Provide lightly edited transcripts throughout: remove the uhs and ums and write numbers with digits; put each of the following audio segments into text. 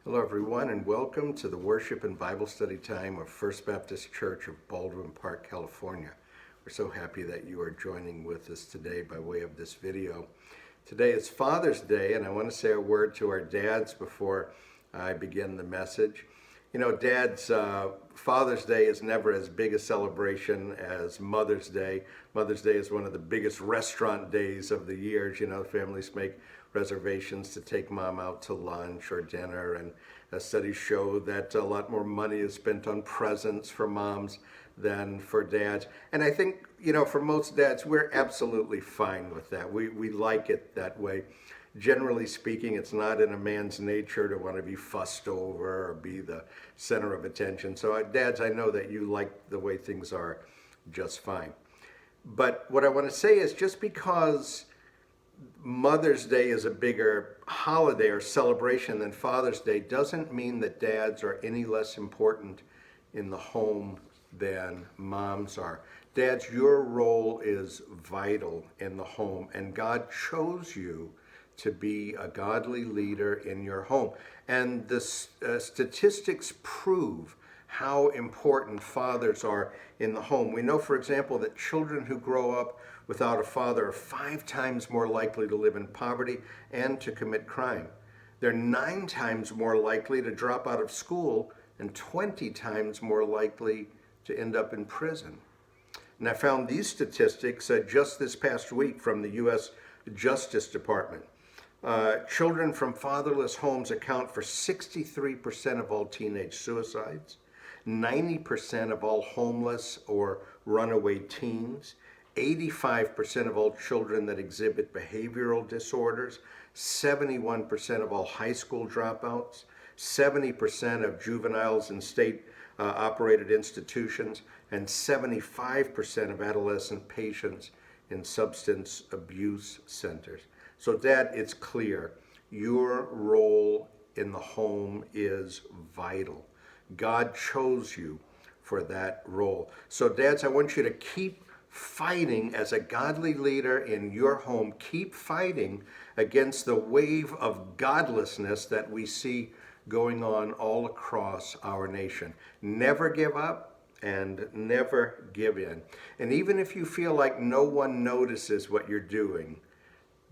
Hello, everyone, and welcome to the worship and Bible study time of First Baptist Church of Baldwin Park, California. We're so happy that you are joining with us today by way of this video. Today is Father's Day, and I want to say a word to our dads before I begin the message. You know, dads, Father's Day is never as big a celebration as Mother's Day. Mother's Day is one of the biggest restaurant days of the year. You know, families make reservations to take mom out to lunch or dinner, and studies show that a lot more money is spent on presents for moms than for dads. And I think, you know, for most dads, we're absolutely fine with that. We like it that way. Generally speaking, it's not in a man's nature to want to be fussed over or be the center of attention. So, dads, I know that you like the way things are just fine. But what I want to say is just because Mother's Day is a bigger holiday or celebration than Father's Day doesn't mean that dads are any less important in the home than moms are. Dads, your role is vital in the home, and God chose you to be a godly leader in your home. And the statistics prove how important fathers are in the home. We know, for example, that children who grow up without a father are 5 times more likely to live in poverty and to commit crime. They're 9 times more likely to drop out of school and 20 times more likely to end up in prison. And I found these statistics just this past week from the U.S. Justice Department. Children from fatherless homes account for 63% of all teenage suicides, 90% of all homeless or runaway teens, 85% of all children that exhibit behavioral disorders, 71% of all high school dropouts, 70% of juveniles in state operated institutions, and 75% of adolescent patients in substance abuse centers. So, Dad, it's clear your role in the home is vital. God chose you for that role. So, dads, I want you to keep fighting as a godly leader in your home. Keep fighting against the wave of godlessness that we see going on all across our nation. Never give up and never give in. And even if you feel like no one notices what you're doing,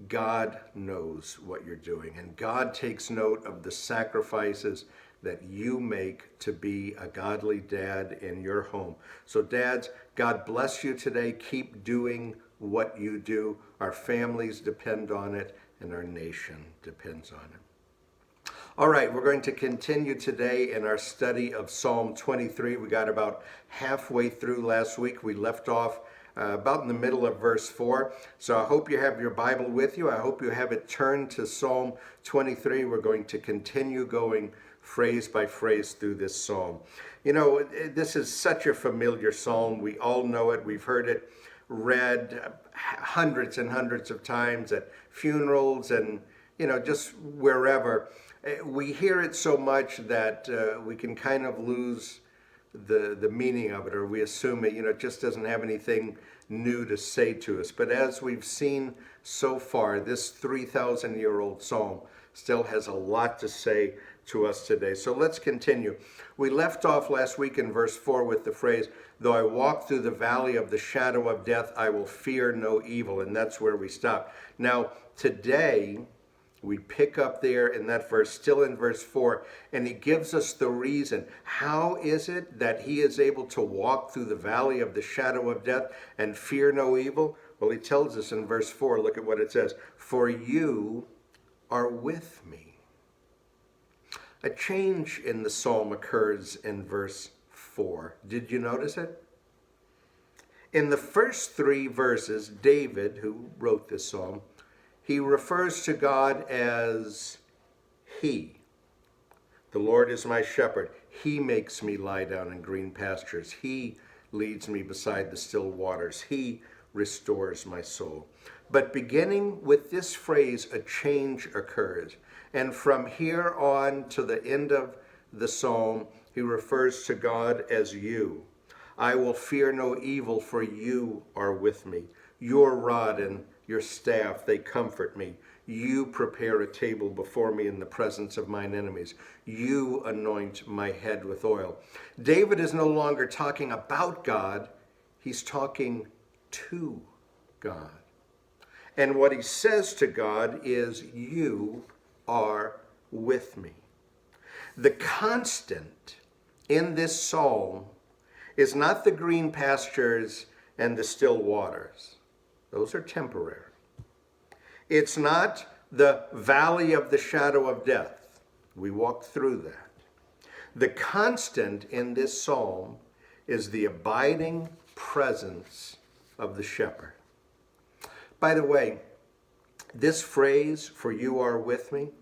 God knows what you're doing, and God takes note of the sacrifices that you make to be a godly dad in your home. So, dads, God bless you today. Keep doing what you do. Our families depend on it, and our nation depends on it. All right, we're going to continue today in our study of Psalm 23. We got about halfway through last week. We left off about in the middle of verse 4. So I hope you have your Bible with you. I hope you have it turned to Psalm 23. We're going to continue going phrase by phrase through this psalm. You know, this is such a familiar psalm. We all know it. We've heard it read hundreds and hundreds of times at funerals and, you know, just wherever. We hear it so much that we can kind of lose the meaning of it, or we assume it, you know, it just doesn't have anything new to say to us. But as we've seen so far, this 3,000-year-old psalm still has a lot to say to us today. So let's continue. We left off last week in verse 4 with the phrase, "Though I walk through the valley of the shadow of death, I will fear no evil." And that's where we stopped. Now, today, we pick up there in that verse, still in verse 4, and he gives us the reason. How is it that he is able to walk through the valley of the shadow of death and fear no evil? Well, he tells us in verse 4, look at what it says, "For you are with me." A change in the psalm occurs in verse 4. Did you notice it? In the first 3 verses, David, who wrote this psalm, he refers to God as He. "The Lord is my shepherd. He makes me lie down in green pastures. He leads me beside the still waters. He restores my soul." But beginning with this phrase, a change occurs. And from here on to the end of the psalm, he refers to God as you. "I will fear no evil, for you are with me. Your rod and your staff, they comfort me. You prepare a table before me in the presence of mine enemies. You anoint my head with oil. David is no longer talking about God. He's talking to God. And what he says to God is, you are with me. The constant in this psalm is not the green pastures and the still waters. Those are temporary. It's not the valley of the shadow of death. We walked through that. The constant in this psalm is the abiding presence of the shepherd. By the way, this phrase, "for you are with me,"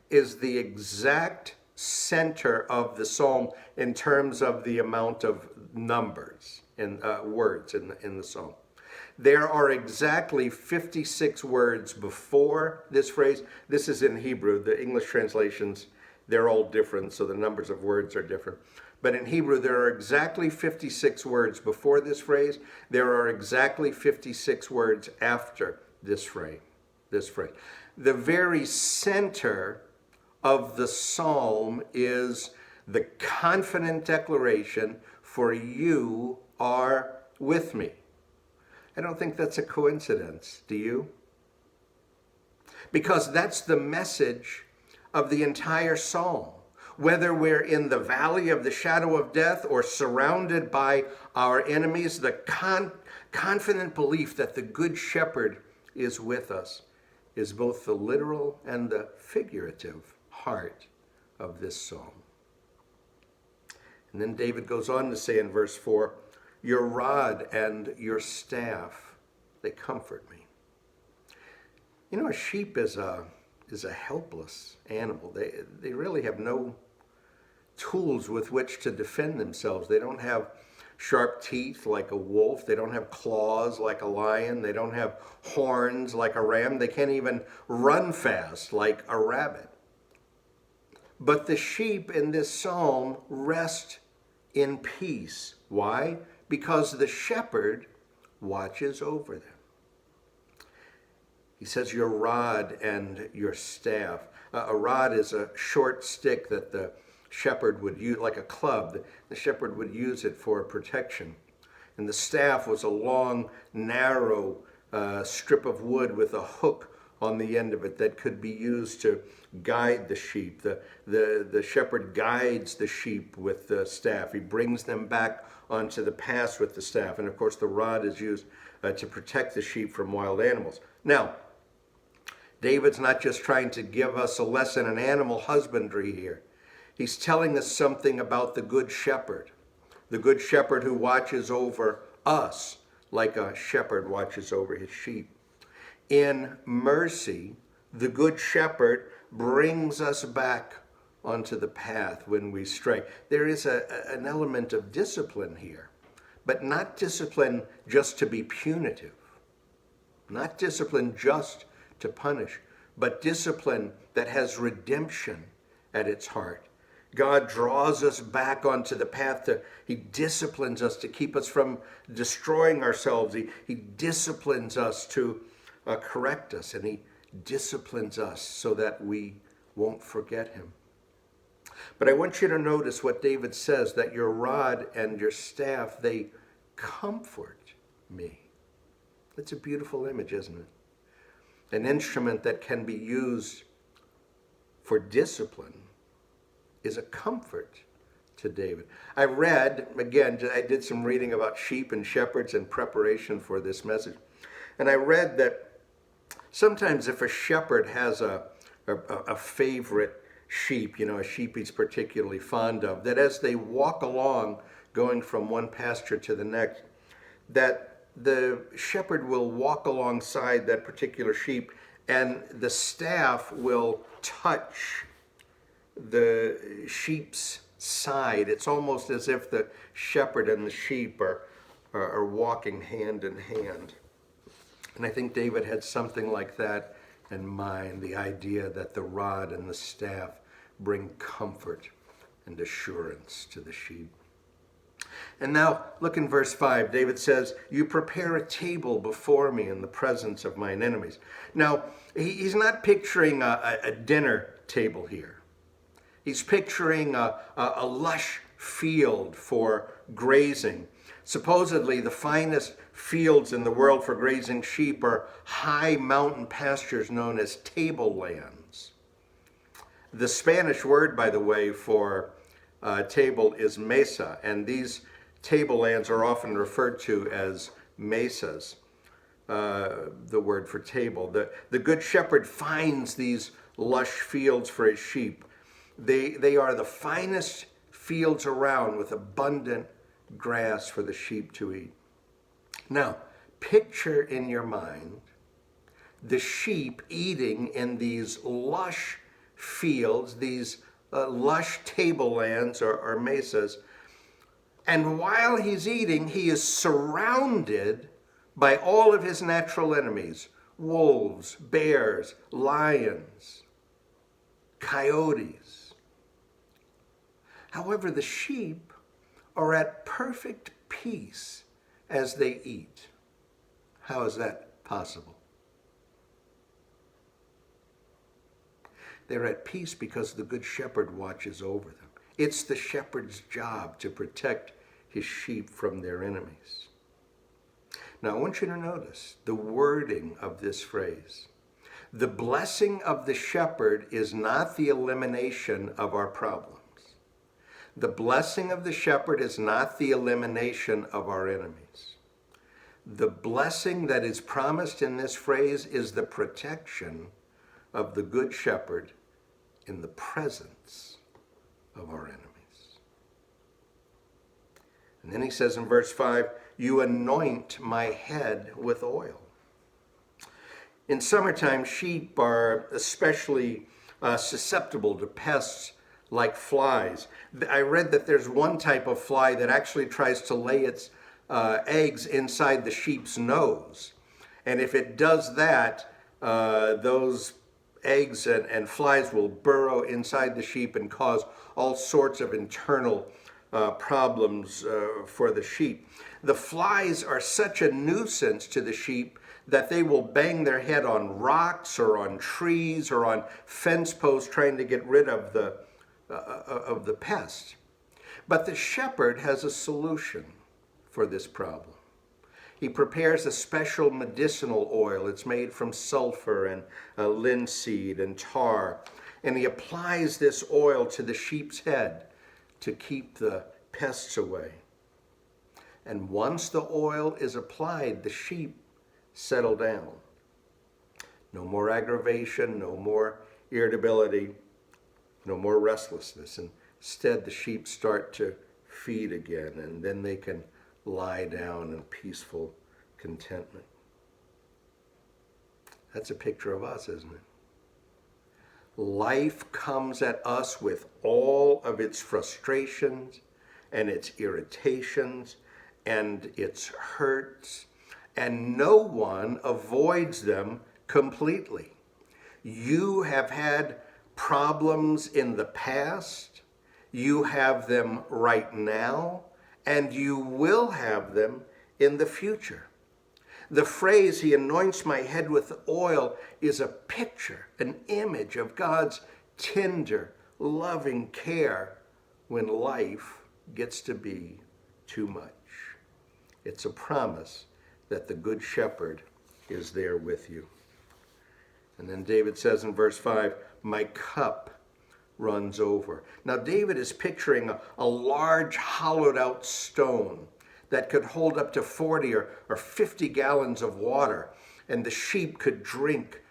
is the exact center of the psalm in terms of the amount of numbers and words in the psalm. There are exactly 56 words before this phrase. This is in Hebrew. The English translations, they're all different, so the numbers of words are different. But in Hebrew, there are exactly 56 words before this phrase. There are exactly 56 words after this phrase. The very center of the psalm is the confident declaration, "For you are with me." I don't think that's a coincidence, do you? Because that's the message of the entire psalm. Whether we're in the valley of the shadow of death or surrounded by our enemies, the confident belief that the Good Shepherd is with us is both the literal and the figurative heart of this psalm. And then David goes on to say in verse 4, "Your rod and your staff, they comfort me." You know, a sheep is a helpless animal. They really have no tools with which to defend themselves. They don't have sharp teeth like a wolf. They don't have claws like a lion. They don't have horns like a ram. They can't even run fast like a rabbit. But the sheep in this psalm rest in peace. Why? Because the shepherd watches over them. He says, "Your rod and your staff." A rod is a short stick that the shepherd would use, like a club. The shepherd would use it for protection. And the staff was a long, narrow strip of wood with a hook on the end of it that could be used to guide the sheep. The shepherd guides the sheep with the staff. He brings them back onto the path with the staff. And of course, the rod is used to protect the sheep from wild animals. Now, David's not just trying to give us a lesson in animal husbandry here. He's telling us something about the Good Shepherd who watches over us like a shepherd watches over his sheep. In mercy, the Good Shepherd brings us back onto the path when we stray. There is an element of discipline here, but not discipline just to be punitive, not discipline just to punish, but discipline that has redemption at its heart. God draws us back onto the path. He disciplines us to keep us from destroying ourselves. He disciplines us to correct us, and he disciplines us so that we won't forget him. But I want you to notice what David says, that your rod and your staff, they comfort me. It's a beautiful image, isn't it? An instrument that can be used for discipline is a comfort to David. I read, again, I did some reading about sheep and shepherds in preparation for this message. And I read that sometimes if a shepherd has a favorite sheep, a sheep he's particularly fond of, that as they walk along, going from one pasture to the next, that the shepherd will walk alongside that particular sheep and the staff will touch the sheep's side. It's almost as if the shepherd and the sheep are walking hand in hand. And I think David had something like that in mind, the idea that the rod and the staff bring comfort and assurance to the sheep. And now look in verse 5. David says, you prepare a table before me in the presence of mine enemies. Now, he's not picturing a dinner table here. He's picturing a lush field for grazing. Supposedly, the finest fields in the world for grazing sheep are high mountain pastures known as tablelands. The Spanish word, by the way, for table is mesa, and these tablelands are often referred to as mesas, the word for table. The Good Shepherd finds these lush fields for his sheep. They are the finest fields around with abundant grass for the sheep to eat. Now, picture in your mind the sheep eating in these lush fields, these lush tablelands or mesas. And while he's eating, he is surrounded by all of his natural enemies: wolves, bears, lions, coyotes. However, the sheep are at perfect peace as they eat. How is that possible? They're at peace because the Good Shepherd watches over them. It's the shepherd's job to protect his sheep from their enemies. Now, I want you to notice the wording of this phrase. The blessing of the shepherd is not the elimination of our problems. The blessing of the shepherd is not the elimination of our enemies. The blessing that is promised in this phrase is the protection of the Good Shepherd in the presence of our enemies. And then he says in verse 5, you anoint my head with oil. In summertime, sheep are especially susceptible to pests like flies. I read that there's one type of fly that actually tries to lay its eggs inside the sheep's nose. And if it does that, those eggs and flies will burrow inside the sheep and cause all sorts of internal problems for the sheep. The flies are such a nuisance to the sheep that they will bang their head on rocks or on trees or on fence posts trying to get rid of the pest. But the shepherd has a solution for this problem. He prepares a special medicinal oil. It's made from sulfur and linseed and tar. And he applies this oil to the sheep's head to keep the pests away. And once the oil is applied, the sheep settle down. No more aggravation, no more irritability, no more restlessness. Instead, the sheep start to feed again, and then they can lie down in peaceful contentment. That's a picture of us, isn't it? Life comes at us with all of its frustrations and its irritations and its hurts, and no one avoids them completely. You have had problems in the past, you have them right now, and you will have them in the future. The phrase, he anoints my head with oil, is a picture, an image of God's tender, loving care when life gets to be too much. It's a promise that the Good Shepherd is there with you. And then David says in verse 5, my cup runs over. Now David is picturing a large hollowed out stone that could hold up to 40 or 50 gallons of water, and the sheep could drink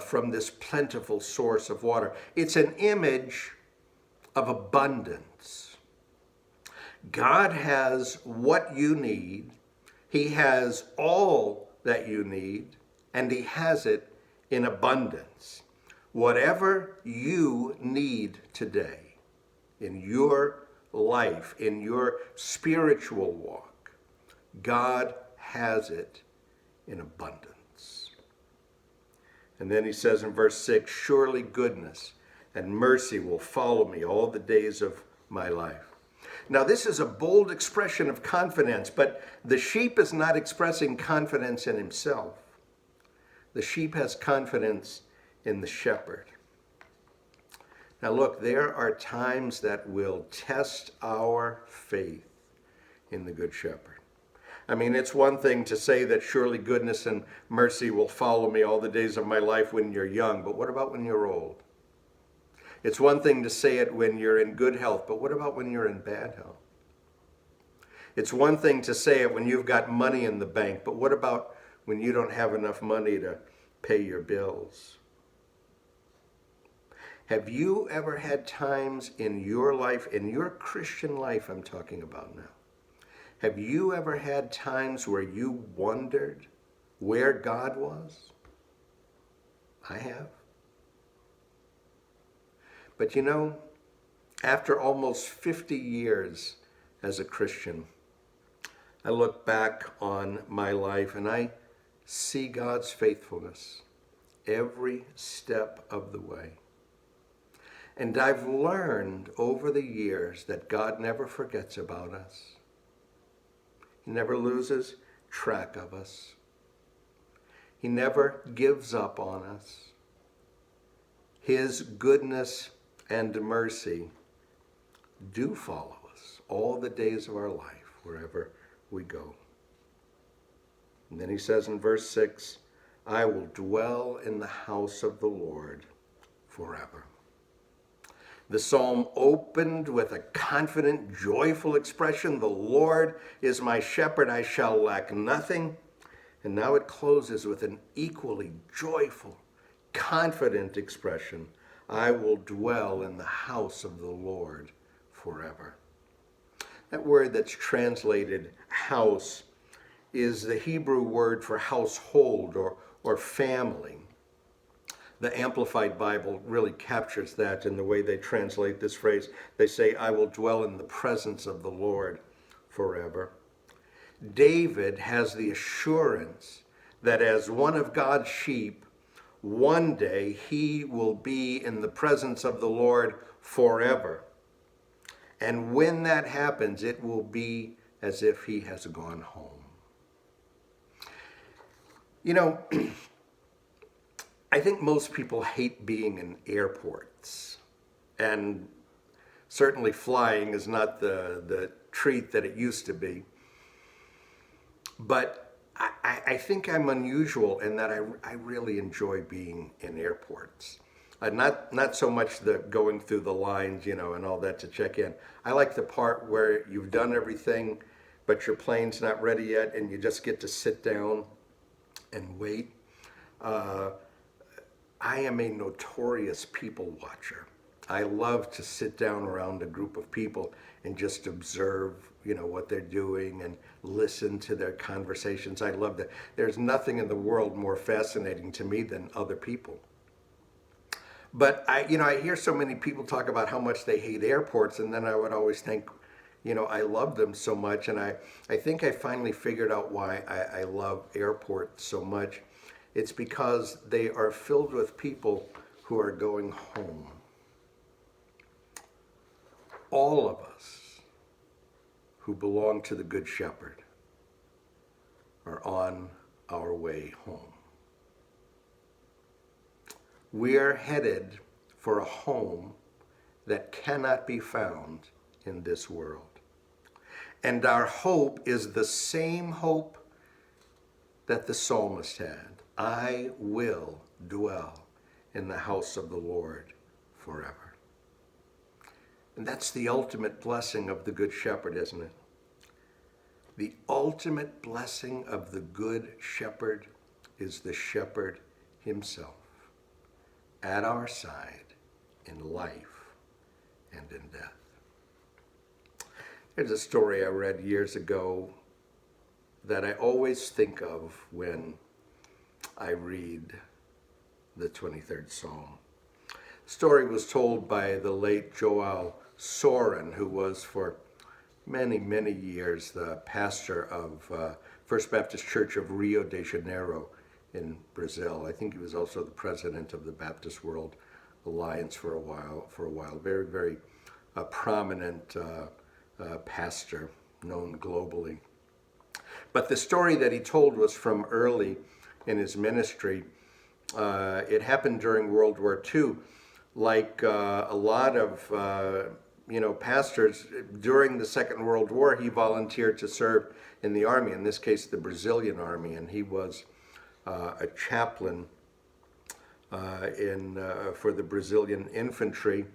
from this plentiful source of water. It's an image of abundance. God has what you need. He has all that you need, and he has it in abundance. Whatever you need today in your life, in your spiritual walk, God has it in abundance. And then he says in verse 6, surely goodness and mercy will follow me all the days of my life. Now, this is a bold expression of confidence, but the sheep is not expressing confidence in himself. The sheep has confidence in the shepherd. Now, look, there are times that will test our faith in the Good Shepherd. I mean, it's one thing to say that surely goodness and mercy will follow me all the days of my life when you're young, but what about when you're old? It's one thing to say it when you're in good health, but what about when you're in bad health? It's one thing to say it when you've got money in the bank, but what about when you don't have enough money to pay your bills? Have you ever had times in your life, in your Christian life I'm talking about now, have you ever had times where you wondered where God was? I have. But you know, after almost 50 years as a Christian, I look back on my life and I see God's faithfulness every step of the way. And I've learned over the years that God never forgets about us. He never loses track of us. He never gives up on us. His goodness and mercy do follow us all the days of our life, wherever we go. And then he says in verse 6, I will dwell in the house of the Lord forever. The psalm opened with a confident, joyful expression, the Lord is my shepherd, I shall lack nothing. And now it closes with an equally joyful, confident expression, I will dwell in the house of the Lord forever. That word that's translated house is the Hebrew word for household or family. The Amplified Bible really captures that in the way they translate this phrase. They say, I will dwell in the presence of the Lord forever. David has the assurance that as one of God's sheep, one day he will be in the presence of the Lord forever. And when that happens, it will be as if he has gone home. You know, I think most people hate being in airports. And certainly flying is not the treat that it used to be. But I think I'm unusual in that I really enjoy being in airports. Not so much the going through the lines, and all that to check in. I like the part where you've done everything, but your plane's not ready yet, and you just get to sit down and wait. I am a notorious people watcher. I love to sit down around a group of people and just observe, what they're doing and listen to their conversations. I love that. There's nothing in the world more fascinating to me than other people. But I hear so many people talk about how much they hate airports, and then I would always think, I love them so much. And I think I finally figured out why I love airports so much. It's because they are filled with people who are going home. All of us who belong to the Good Shepherd are on our way home. We are headed for a home that cannot be found in this world. And our hope is the same hope that the psalmist had. I will dwell in the house of the Lord forever. And that's the ultimate blessing of the Good Shepherd, isn't it? The ultimate blessing of the Good Shepherd is the Shepherd himself at our side in life and in death. There's a story I read years ago that I always think of when I read the 23rd Psalm. The story was told by the late Joel Soren, who was for many, many years the pastor of First Baptist Church of Rio de Janeiro in Brazil. I think he was also the president of the Baptist World Alliance for a while. Very, very prominent pastor known globally. But the story that he told was from early in his ministry. It happened during World War II. Like a lot of pastors during the Second World War, he volunteered to serve in the army. In this case, the Brazilian army, and he was a chaplain for the Brazilian infantry.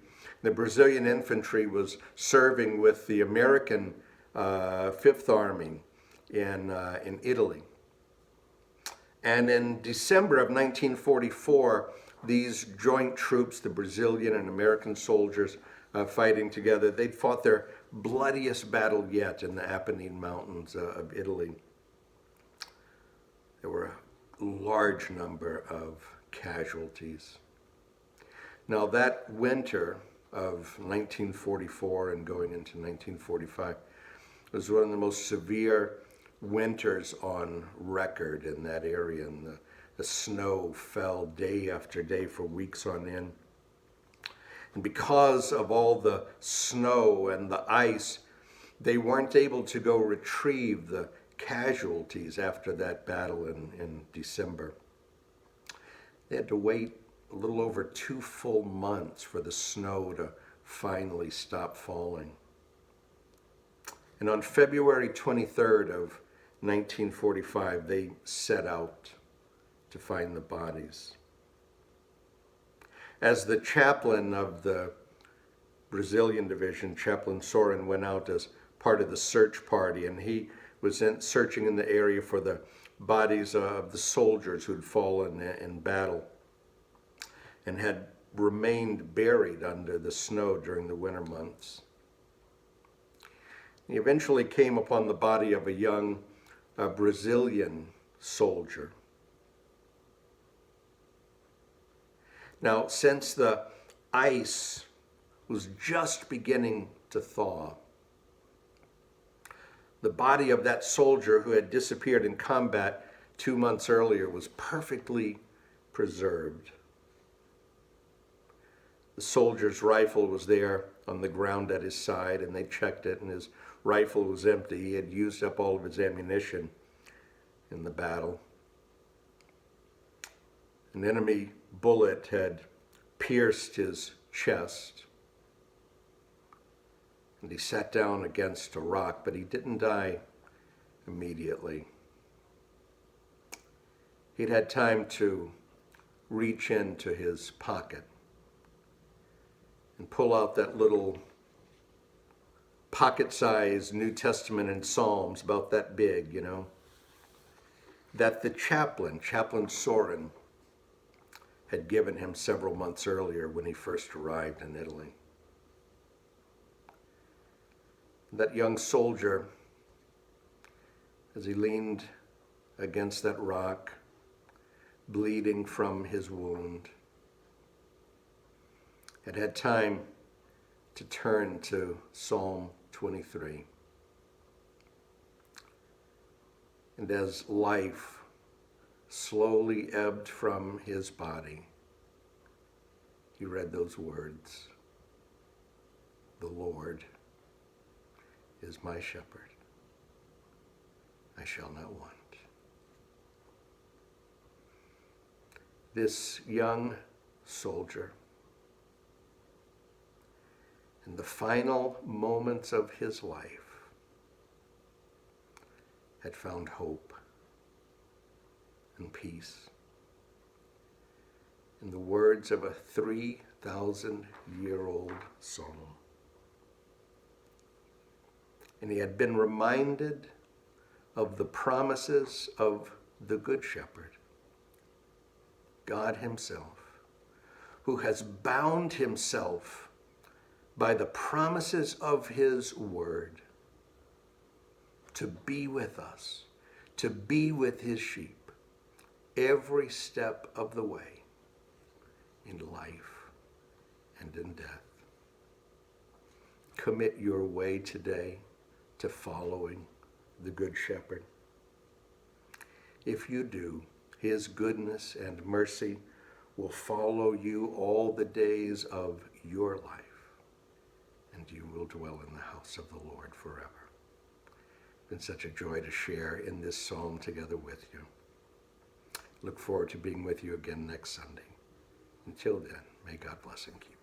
The Brazilian infantry was serving with the American Fifth Army in Italy. And in December of 1944, these joint troops, the Brazilian and American soldiers fighting together, they'd fought their bloodiest battle yet in the Apennine Mountains of Italy. There were a large number of casualties. Now that winter of 1944 and going into 1945 was one of the most severe winters on record in that area, and the snow fell day after day for weeks on end. And because of all the snow and the ice, they weren't able to go retrieve the casualties after that battle in December. They had to wait a little over 2 full months for the snow to finally stop falling. And on February 23rd of 1945, they set out to find the bodies. As the chaplain of the Brazilian division, Chaplain Soren, went out as part of the search party, and he was searching in the area for the bodies of the soldiers who'd fallen in battle and had remained buried under the snow during the winter months. He eventually came upon the body of a young Brazilian soldier. Now, since the ice was just beginning to thaw, the body of that soldier who had disappeared in combat 2 months earlier was perfectly preserved. The soldier's rifle was there on the ground at his side, and they checked it, and his rifle was empty. He had used up all of his ammunition in the battle. An enemy bullet had pierced his chest, and he sat down against a rock, but he didn't die immediately. He'd had time to reach into his pocket and pull out that little pocket-sized New Testament and Psalms, about that big, that the Chaplain Soren, had given him several months earlier when he first arrived in Italy. That young soldier, as he leaned against that rock, bleeding from his wound, had time to turn to Psalm 23. And as life slowly ebbed from his body, he read those words: "The Lord is my shepherd. I shall not want." This young soldier, in the final moments of his life, had found hope and peace in the words of a 3,000-year-old psalm. And he had been reminded of the promises of the Good Shepherd, God himself, who has bound himself by the promises of his word to be with us, to be with his sheep every step of the way in life and in death. Commit your way today to following the Good Shepherd. If you do, his goodness and mercy will follow you all the days of your life, and you will dwell in the house of the Lord forever. It's been such a joy to share in this psalm together with you. Look forward to being with you again next Sunday. Until then, may God bless and keep you.